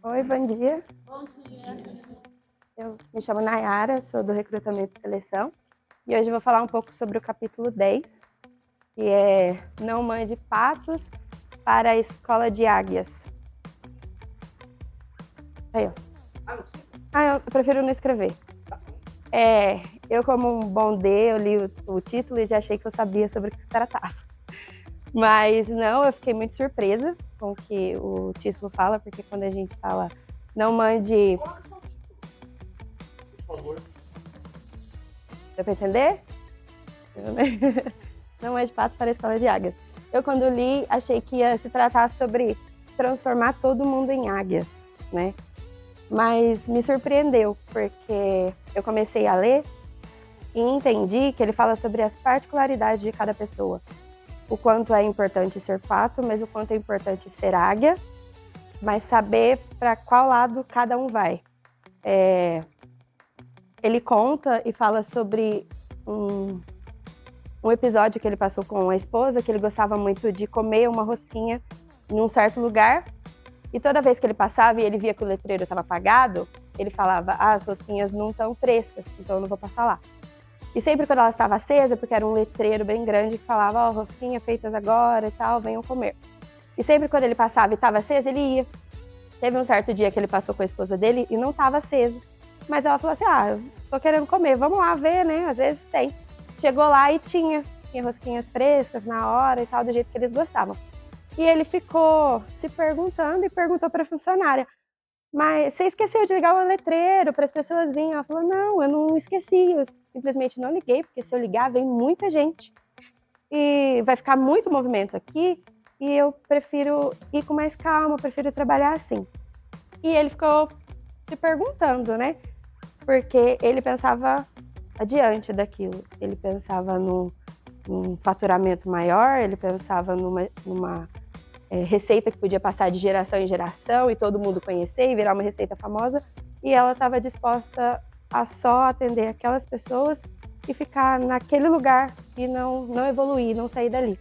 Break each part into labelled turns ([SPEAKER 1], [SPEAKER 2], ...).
[SPEAKER 1] Oi, bom dia.
[SPEAKER 2] Bom dia.
[SPEAKER 1] Eu me chamo Nayara, sou do Recrutamento e Seleção. E hoje eu vou falar um pouco sobre o capítulo 10, que é Não mande patos para a escola de águias. Aí, ó. Eu prefiro não escrever. Eu, como um bom D, eu li o título e já achei que eu sabia sobre o que se tratava. Mas não, eu fiquei muito surpresa com o que o título fala, porque quando a gente fala não mande...
[SPEAKER 2] Por favor.
[SPEAKER 1] Deu pra entender? Não é de pato para a escola de águias. Eu, quando li, achei que ia se tratar sobre transformar todo mundo em águias, né? Mas me surpreendeu, porque eu comecei a ler e entendi que ele fala sobre as particularidades de cada pessoa. O quanto é importante ser pato, mas o quanto é importante ser águia, mas saber para qual lado cada um vai. Ele conta e fala sobre um episódio que ele passou com a esposa, que ele gostava muito de comer uma rosquinha em um certo lugar, e toda vez que ele passava e ele via que o letreiro estava apagado, ele falava, as rosquinhas não estão frescas, então eu não vou passar lá. E sempre quando ela estava acesa, porque era um letreiro bem grande que falava, rosquinha feitas agora e tal, venham comer. E sempre quando ele passava e estava acesa, ele ia. Teve um certo dia que ele passou com a esposa dele e não estava aceso. Mas ela falou assim, eu tô querendo comer, vamos lá ver, né, às vezes tem. Chegou lá e tinha rosquinhas frescas na hora e tal, do jeito que eles gostavam. E ele ficou se perguntando e perguntou para a funcionária, mas você esqueceu de ligar o letreiro para as pessoas virem? Ela falou, não, eu não esqueci, eu simplesmente não liguei, porque se eu ligar vem muita gente e vai ficar muito movimento aqui e eu prefiro ir com mais calma, eu prefiro trabalhar assim. E ele ficou se perguntando, né? Porque ele pensava adiante daquilo, ele pensava num faturamento maior, ele pensava numa receita que podia passar de geração em geração e todo mundo conhecer e virar uma receita famosa, e ela estava disposta a só atender aquelas pessoas e ficar naquele lugar e não evoluir, não sair dali.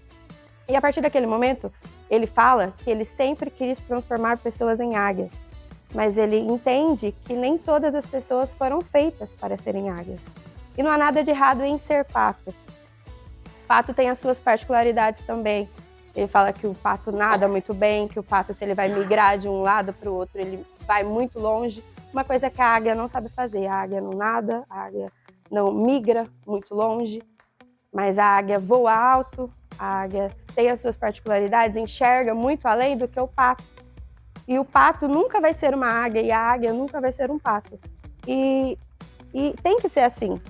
[SPEAKER 1] E a partir daquele momento, ele fala que ele sempre quis transformar pessoas em águias, mas ele entende que nem todas as pessoas foram feitas para serem águias. E não há nada de errado em ser pato. Pato tem as suas particularidades também. Ele fala que o pato nada muito bem, que o pato, se ele vai migrar de um lado para o outro, ele vai muito longe. Uma coisa que a águia não sabe fazer, a águia não nada, a águia não migra muito longe, mas a águia voa alto, a águia tem as suas particularidades, enxerga muito além do que o pato. E o pato nunca vai ser uma águia e a águia nunca vai ser um pato. E tem que ser assim,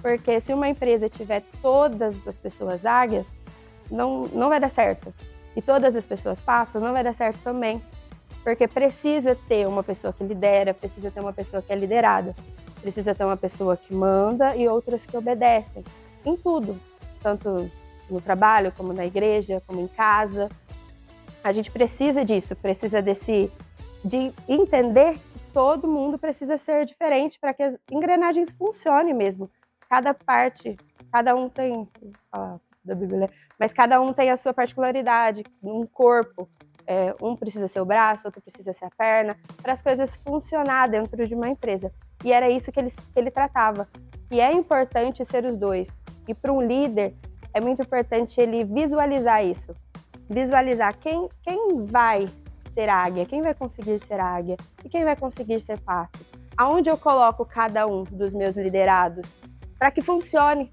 [SPEAKER 1] porque se uma empresa tiver todas as pessoas águias, não vai dar certo. E todas as pessoas pato, não vai dar certo também. Porque precisa ter uma pessoa que lidera, precisa ter uma pessoa que é liderada, precisa ter uma pessoa que manda e outras que obedecem. Em tudo, tanto no trabalho, como na igreja, como em casa. A gente precisa disso, precisa de entender que todo mundo precisa ser diferente para que as engrenagens funcionem mesmo. Cada parte, cada um tem, da Bíblia, mas cada um tem a sua particularidade, um corpo. Um precisa ser o braço, outro precisa ser a perna, para as coisas funcionar dentro de uma empresa. E era isso que ele tratava. E é importante ser os dois. E para um líder, é muito importante ele visualizar isso. Visualizar quem vai ser águia, quem vai conseguir ser águia e quem vai conseguir ser pato. Aonde eu coloco cada um dos meus liderados para que funcione.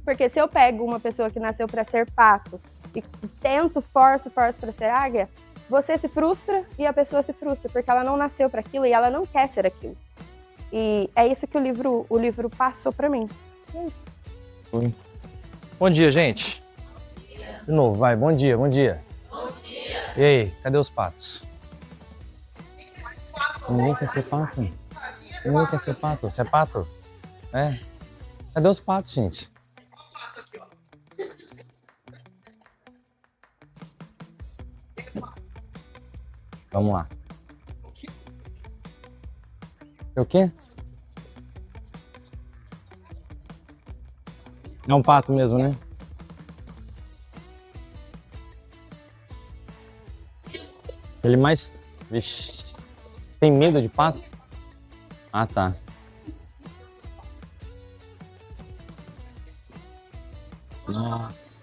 [SPEAKER 1] Porque se eu pego uma pessoa que nasceu para ser pato e tento, forço para ser águia, você se frustra e a pessoa se frustra, porque ela não nasceu para aquilo e ela não quer ser aquilo. E é isso que o livro passou para mim. É isso.
[SPEAKER 3] Bom dia, gente. De novo, vai. Bom dia, bom dia.
[SPEAKER 2] Bom dia.
[SPEAKER 3] E aí, cadê os patos? Ninguém quer ser pato? Ninguém quer ser pato? Você é pato? É? Cadê os patos, gente? Vamos lá. É o quê? É um pato mesmo, né? Ele mais... Vixe, tem medo de pato? Ah, tá. Nossa.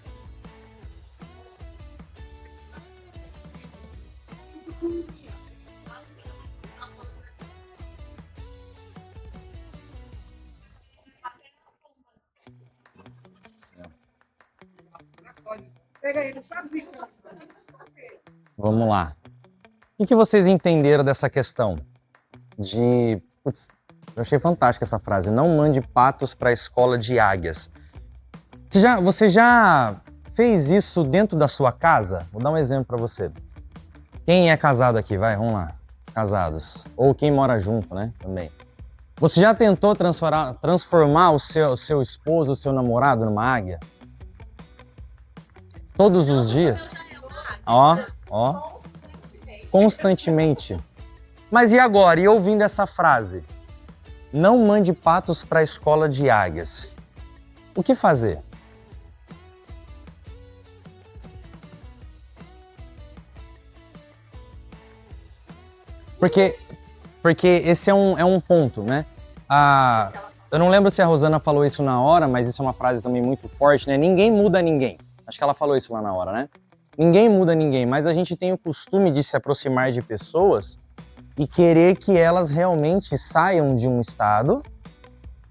[SPEAKER 3] Vamos lá. O que vocês entenderam dessa questão? Putz, eu achei fantástica essa frase. Não mande patos para a escola de águias. Você já fez isso dentro da sua casa? Vou dar um exemplo para você. Quem é casado aqui? Vai, vamos lá. Os casados. Ou quem mora junto, né? Também. Você já tentou transformar o seu esposo, o seu namorado numa águia? Todos os dias? Ó. Constantemente. Mas e agora? E ouvindo essa frase? Não mande patos para a escola de águias. O que fazer? Porque esse é um ponto, né? Eu não lembro se a Rosana falou isso na hora, mas isso é uma frase também muito forte, né? Ninguém muda ninguém. Acho que ela falou isso lá na hora, né? Ninguém muda ninguém, mas a gente tem o costume de se aproximar de pessoas e querer que elas realmente saiam de um estado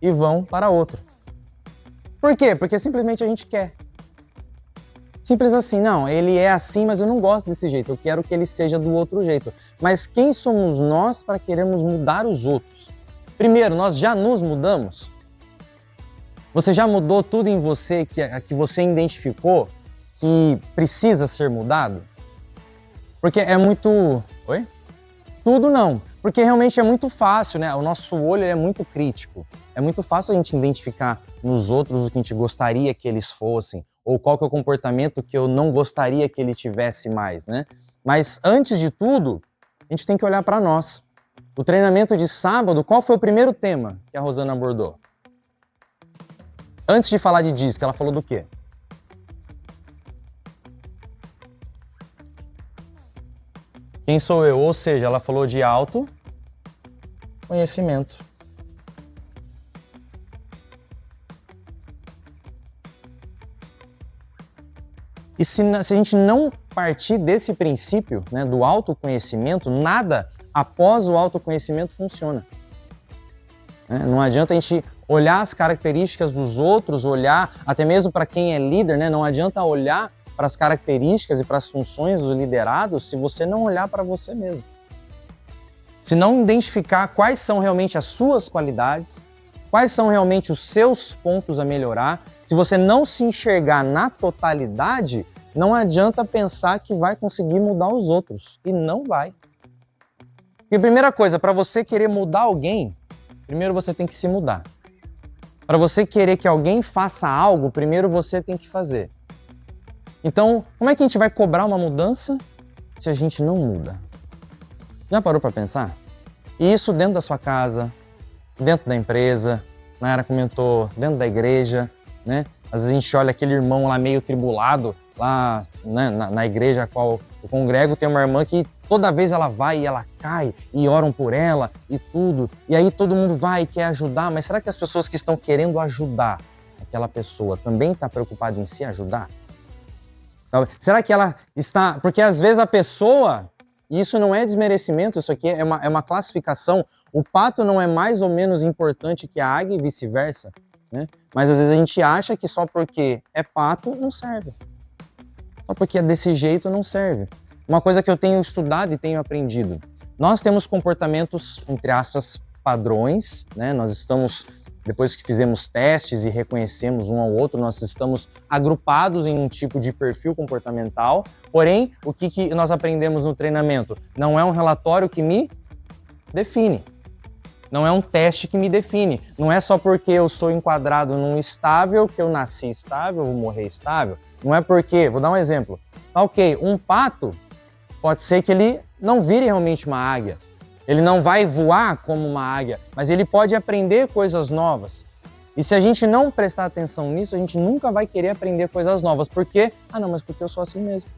[SPEAKER 3] e vão para outro. Por quê? Porque simplesmente a gente quer. Simples assim, não, ele é assim, mas eu não gosto desse jeito, eu quero que ele seja do outro jeito. Mas quem somos nós para querermos mudar os outros? Primeiro, nós já nos mudamos? Você já mudou tudo em você que você identificou que precisa ser mudado? Porque é muito... Oi? Tudo não, porque realmente é muito fácil, né? O nosso olho é muito crítico. É muito fácil a gente identificar nos outros o que a gente gostaria que eles fossem, ou qual que é o comportamento que eu não gostaria que ele tivesse mais, né? Mas antes de tudo, a gente tem que olhar para nós. O treinamento de sábado, qual foi o primeiro tema que a Rosana abordou? Antes de falar de disco, ela falou do quê? Quem sou eu? Ou seja, ela falou de autoconhecimento. E se a gente não partir desse princípio, né, do autoconhecimento, nada após o autoconhecimento funciona. Não adianta a gente olhar as características dos outros, olhar até mesmo para quem é líder, né? Não adianta olhar para as características e para as funções do liderado se você não olhar para você mesmo. Se não identificar quais são realmente as suas qualidades, quais são realmente os seus pontos a melhorar, se você não se enxergar na totalidade, não adianta pensar que vai conseguir mudar os outros. E não vai. Porque primeira coisa, para você querer mudar alguém, primeiro você tem que se mudar. Para você querer que alguém faça algo, primeiro você tem que fazer. Então, como é que a gente vai cobrar uma mudança se a gente não muda? Já parou para pensar? E isso dentro da sua casa, dentro da empresa, a Nayara comentou, dentro da igreja, né? Às vezes a gente olha aquele irmão lá meio tribulado, lá, né, na igreja a qual eu congrego, tem uma irmã que toda vez ela vai e ela cai e oram por ela e tudo. E aí todo mundo vai e quer ajudar, mas será que as pessoas que estão querendo ajudar aquela pessoa também estão preocupadas em se ajudar? Será que ela está... Porque às vezes a pessoa... E isso não é desmerecimento, isso aqui é uma classificação. O pato não é mais ou menos importante que a águia e vice-versa, né? Mas às vezes a gente acha que só porque é pato não serve. Só porque é desse jeito não serve. Uma coisa que eu tenho estudado e tenho aprendido. Nós temos comportamentos, entre aspas, padrões, né? Nós estamos, depois que fizemos testes e reconhecemos um ao outro, nós estamos agrupados em um tipo de perfil comportamental. Porém, o que nós aprendemos no treinamento? Não é um relatório que me define. Não é um teste que me define. Não é só porque eu sou enquadrado num estável que eu nasci estável, vou morrer estável. Não é porque, vou dar um exemplo. Ok, um pato, pode ser que ele não vire realmente uma águia. Ele não vai voar como uma águia, mas ele pode aprender coisas novas. E se a gente não prestar atenção nisso, a gente nunca vai querer aprender coisas novas. Por quê? Ah, não, mas porque eu sou assim mesmo.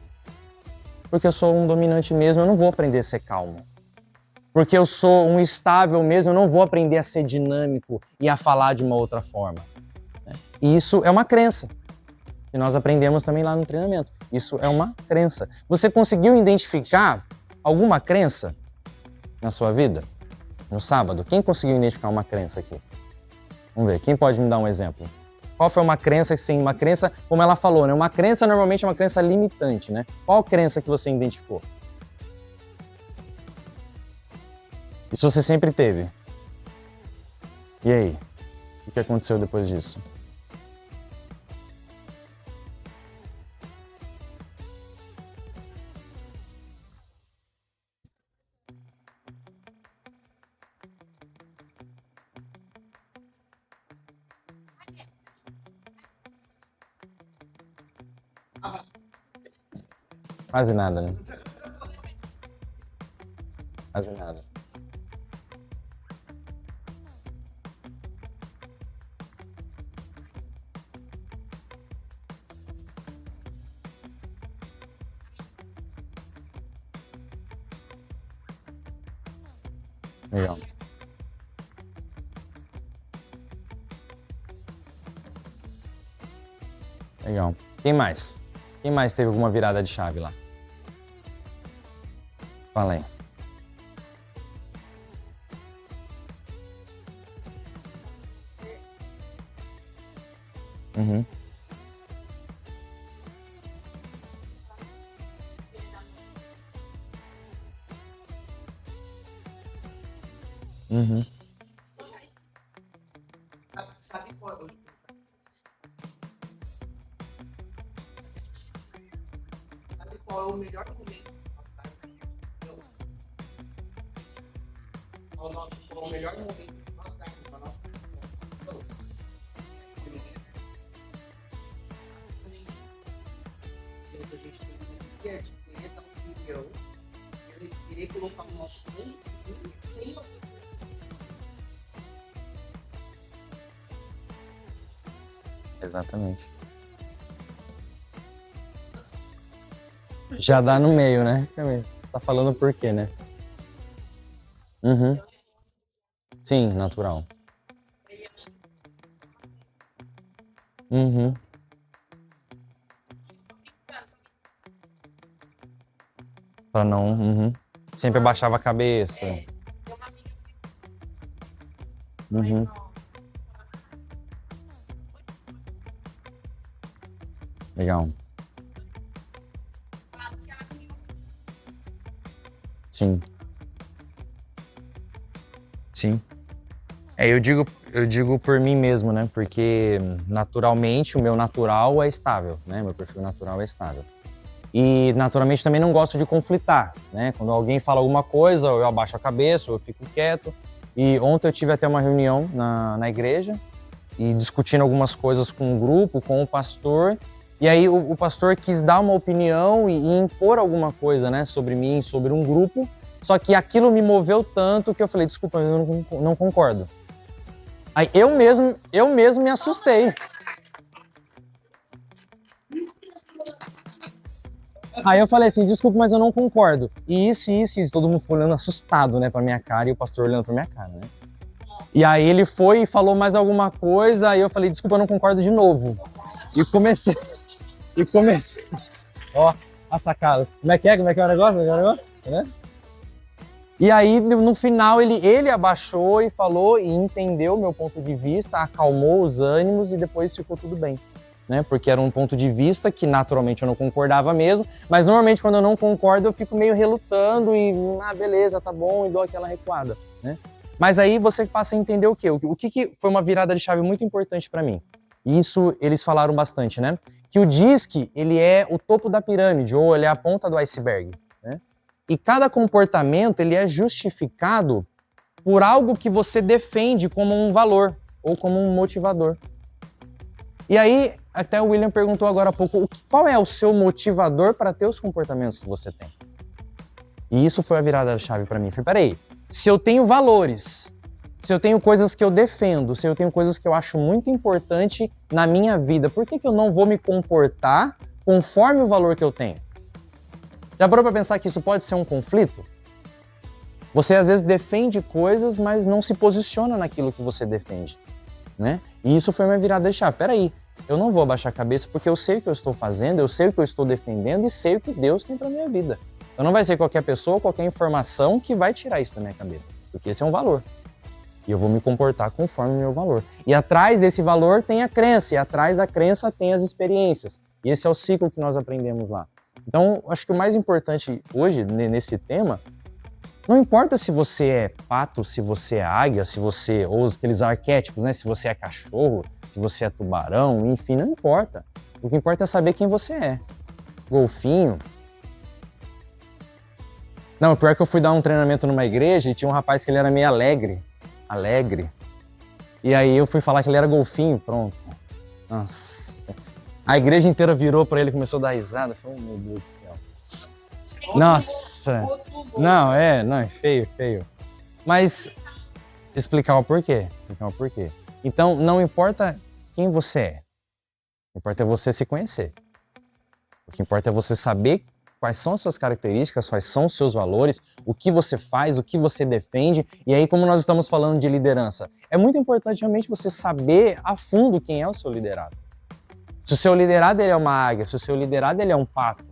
[SPEAKER 3] Porque eu sou um dominante mesmo, eu não vou aprender a ser calmo. Porque eu sou um estável mesmo, eu não vou aprender a ser dinâmico e a falar de uma outra forma. E isso é uma crença. E nós aprendemos também lá no treinamento. Isso é uma crença. Você conseguiu identificar alguma crença na sua vida? No sábado? Quem conseguiu identificar uma crença aqui? Vamos ver, quem pode me dar um exemplo? Qual foi uma crença que sim, uma crença, como ela falou, né? Uma crença normalmente é uma crença limitante, né? Qual crença que você identificou? Isso você sempre teve. E aí? O que aconteceu depois disso? Quase nada, né? Quase nada. Legal. Legal. Quem mais? Quem mais teve alguma virada de chave lá? Fala aí. Uhum. Uhum.
[SPEAKER 4] Sabe qual é o melhor momento o melhor momento que nós darmos para nossa se a gente tem que querer dar um milhão, ele querer colocar o nosso mundo sem
[SPEAKER 3] Exatamente. Já dá no meio, né? Tá falando por quê, né? Uhum. Sim, natural. Uhum. Pra não... Uhum. Sempre abaixava a cabeça. Uhum. Legal. Sim. Sim. Eu digo por mim mesmo, né? Porque naturalmente o meu natural é estável, né? Meu perfil natural é estável. E naturalmente também não gosto de conflitar, né? Quando alguém fala alguma coisa, eu abaixo a cabeça, ou eu fico quieto. E ontem eu tive até uma reunião na igreja e discutindo algumas coisas com o grupo, com o pastor. E aí o pastor quis dar uma opinião e impor alguma coisa, né, sobre mim, sobre um grupo. Só que aquilo me moveu tanto que eu falei, desculpa, eu não concordo. Aí eu mesmo me assustei. Aí eu falei assim, desculpa, mas eu não concordo. E isso, todo mundo ficou olhando assustado, né, pra minha cara, e o pastor olhando pra minha cara, né. E aí ele foi e falou mais alguma coisa, aí eu falei, desculpa, eu não concordo de novo. E comecei. Ó, a sacada. Como é que é o negócio? Né? E aí, no final, ele abaixou e falou e entendeu meu ponto de vista, acalmou os ânimos e depois ficou tudo bem. Né? Porque era um ponto de vista que naturalmente eu não concordava mesmo, mas normalmente quando eu não concordo eu fico meio relutando e, beleza, tá bom, e dou aquela recuada. Né? Mas aí você passa a entender o quê? O que foi uma virada de chave muito importante para mim? E isso eles falaram bastante, né? Que o DISC, ele é o topo da pirâmide, ou ele é a ponta do iceberg. Né? E cada comportamento, ele é justificado por algo que você defende como um valor, ou como um motivador. E aí, até o William perguntou agora há pouco, qual é o seu motivador para ter os comportamentos que você tem? E isso foi a virada da chave para mim. Eu falei, peraí, se eu tenho valores, se eu tenho coisas que eu defendo, se eu tenho coisas que eu acho muito importante na minha vida, por que eu não vou me comportar conforme o valor que eu tenho? Já parou para pensar que isso pode ser um conflito? Você às vezes defende coisas, mas não se posiciona naquilo que você defende, né? E isso foi uma virada de chave. Peraí, eu não vou abaixar a cabeça porque eu sei o que eu estou fazendo, eu sei o que eu estou defendendo e sei o que Deus tem para minha vida. Então não vai ser qualquer pessoa, qualquer informação que vai tirar isso da minha cabeça, porque esse é um valor. E eu vou me comportar conforme o meu valor. E atrás desse valor tem a crença, e atrás da crença tem as experiências. E esse é o ciclo que nós aprendemos lá. Então, acho que o mais importante hoje, nesse tema, não importa se você é pato, se você é águia, se você usa aqueles arquétipos, né? Se você é cachorro, se você é tubarão, enfim, não importa. O que importa é saber quem você é. Golfinho. Não, o pior é que eu fui dar um treinamento numa igreja e tinha um rapaz que ele era meio alegre. E aí eu fui falar que ele era golfinho, pronto. Nossa. A igreja inteira virou pra ele e começou a dar risada. Eu falei, oh, meu Deus do céu. Nossa. Não, é feio. Mas explicar o porquê. Então, não importa quem você é. O que importa é você se conhecer. O que importa é você saber quais são as suas características, quais são os seus valores, o que você faz, o que você defende. E aí, como nós estamos falando de liderança, é muito importante realmente você saber a fundo quem é o seu liderado. Se o seu liderado ele é uma águia, se o seu liderado ele é um pato,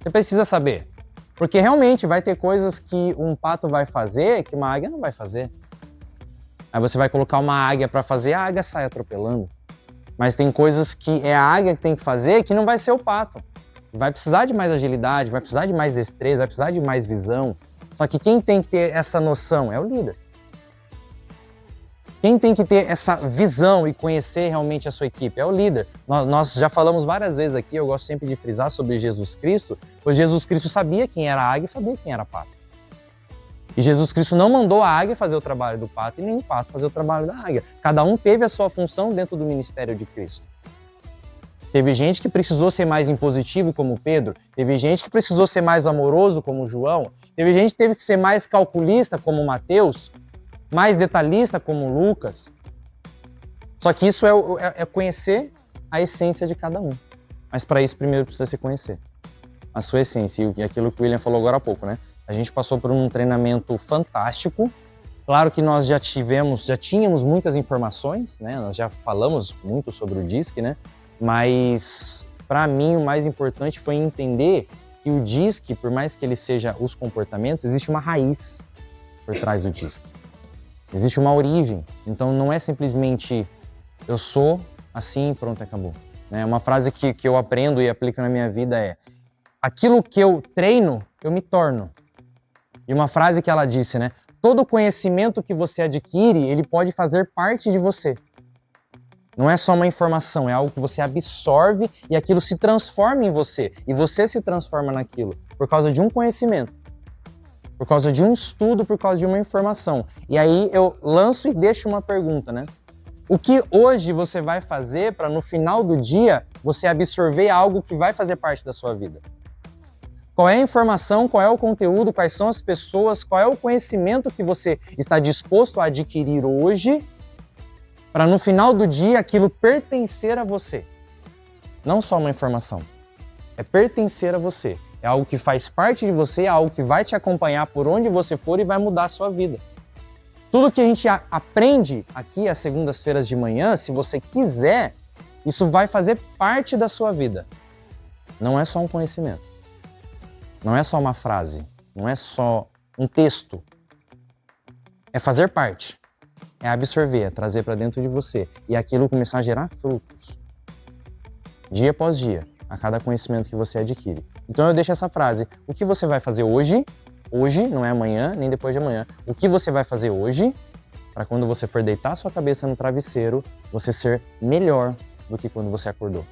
[SPEAKER 3] você precisa saber. Porque realmente vai ter coisas que um pato vai fazer que uma águia não vai fazer. Aí você vai colocar uma águia para fazer, a águia sai atropelando. Mas tem coisas que é a águia que tem que fazer que não vai ser o pato. Vai precisar de mais agilidade, vai precisar de mais destreza, vai precisar de mais visão. Só que quem tem que ter essa noção é o líder. Quem tem que ter essa visão e conhecer realmente a sua equipe é o líder. Nós já falamos várias vezes aqui, eu gosto sempre de frisar sobre Jesus Cristo, pois Jesus Cristo sabia quem era a águia e sabia quem era a pato. E Jesus Cristo não mandou a águia fazer o trabalho do pato e nem o pato fazer o trabalho da águia. Cada um teve a sua função dentro do ministério de Cristo. Teve gente que precisou ser mais impositivo, como Pedro. Teve gente que precisou ser mais amoroso, como João. Teve gente que teve que ser mais calculista, como Mateus. Mais detalhista, como Lucas. Só que isso é conhecer a essência de cada um. Mas para isso, primeiro precisa se conhecer a sua essência. E aquilo que o William falou agora há pouco, né? A gente passou por um treinamento fantástico. Claro que nós já tínhamos muitas informações, né? Nós já falamos muito sobre o DISC, né? Mas, para mim, o mais importante foi entender que o DISC, por mais que ele seja os comportamentos, existe uma raiz por trás do DISC. Existe uma origem. Então, não é simplesmente eu sou assim e pronto, acabou. Uma frase que eu aprendo e aplico na minha vida é: aquilo que eu treino, eu me torno. E uma frase que ela disse, né? Todo conhecimento que você adquire, ele pode fazer parte de você. Não é só uma informação, é algo que você absorve e aquilo se transforma em você. E você se transforma naquilo por causa de um conhecimento, por causa de um estudo, por causa de uma informação. E aí eu lanço e deixo uma pergunta, né? O que hoje você vai fazer para no final do dia você absorver algo que vai fazer parte da sua vida? Qual é a informação, qual é o conteúdo, quais são as pessoas, qual é o conhecimento que você está disposto a adquirir hoje para no final do dia aquilo pertencer a você? Não só uma informação, é pertencer a você. É algo que faz parte de você, é algo que vai te acompanhar por onde você for e vai mudar a sua vida. Tudo que a gente aprende aqui às segundas-feiras de manhã, se você quiser, isso vai fazer parte da sua vida. Não é só um conhecimento. Não é só uma frase, não é só um texto. É fazer parte, é absorver, é trazer para dentro de você e aquilo começar a gerar frutos. Dia após dia, a cada conhecimento que você adquire. Então eu deixo essa frase: o que você vai fazer hoje? Hoje, não é amanhã, nem depois de amanhã. O que você vai fazer hoje para quando você for deitar a sua cabeça no travesseiro, você ser melhor do que quando você acordou.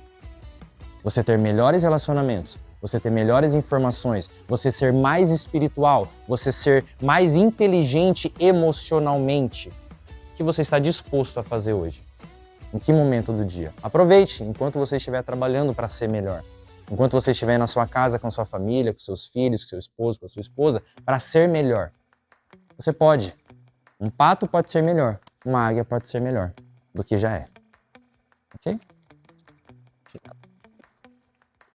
[SPEAKER 3] Você ter melhores relacionamentos, você ter melhores informações, você ser mais espiritual, você ser mais inteligente emocionalmente. O que você está disposto a fazer hoje? Em que momento do dia? Aproveite enquanto você estiver trabalhando para ser melhor. Enquanto você estiver na sua casa, com a sua família, com seus filhos, com seu esposo, com a sua esposa, para ser melhor. Você pode. Um pato pode ser melhor, uma águia pode ser melhor do que já é. Ok?